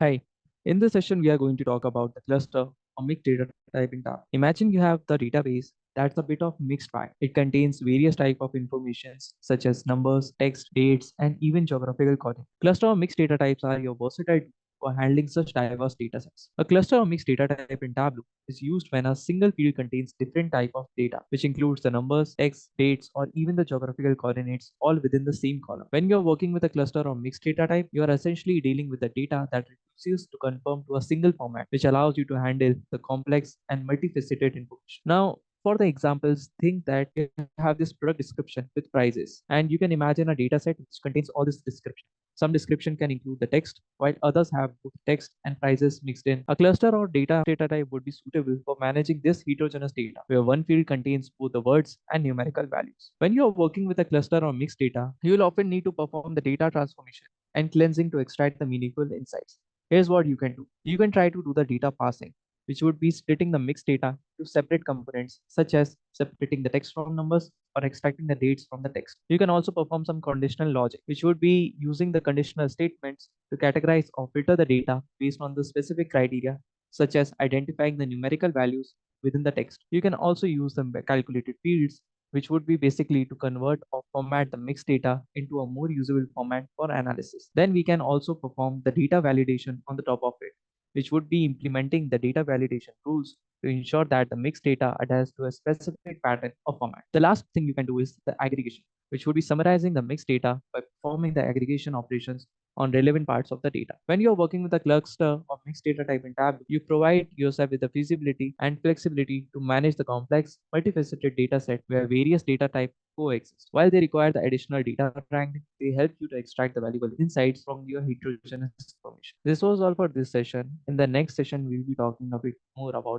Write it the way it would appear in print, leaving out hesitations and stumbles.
Hi. In this session, we are going to talk about the cluster or mixed data type in Tableau. Imagine you have the database that's a bit of mixed bag. It contains various type of informations such as numbers, text, dates, and even geographical coordinates. Cluster or mixed data types are your versatile tool for handling such diverse data sets. A cluster or mixed data type in Tableau is used when a single field contains different type of data, which includes the numbers, text, dates, or even the geographical coordinates all within the same column. When you're working with a cluster or mixed data type, you are essentially dealing with the data that reduces to conform to a single format, which allows you to handle the complex and multifaceted information. Now, for the examples, think that you have this product description with prices, and you can imagine a data set which contains all this description. Some description can include the text, while others have both text and prices mixed in. A cluster or data type would be suitable for managing this heterogeneous data, where one field contains both the words and numerical values. When you are working with a cluster or mixed data, you will often need to perform the data transformation and cleansing to extract the meaningful insights. Here's what you can do. You can try to do the data parsing, which would be splitting the mixed data to separate components, such as separating the text from numbers or extracting the dates from the text. You can also perform some conditional logic, which would be using the conditional statements to categorize or filter the data based on the specific criteria, such as identifying the numerical values within the text. You can also use the calculated fields, which would be basically to convert or format the mixed data into a more usable format for analysis. Then we can also perform the data validation on the top of it, which would be implementing the data validation rules to ensure that the mixed data adheres to a specific pattern or format. The last thing you can do is the aggregation, which would be summarizing the mixed data by performing the aggregation operations on relevant parts of the data. When you're working with a cluster or mixed data type in Tableau, you provide yourself with the feasibility and flexibility to manage the complex, multifaceted data set where various data types coexist. While they require the additional data wrangling, they help you to extract the valuable insights from your heterogeneous information. This was all for this session. In the next session, we'll be talking a bit more about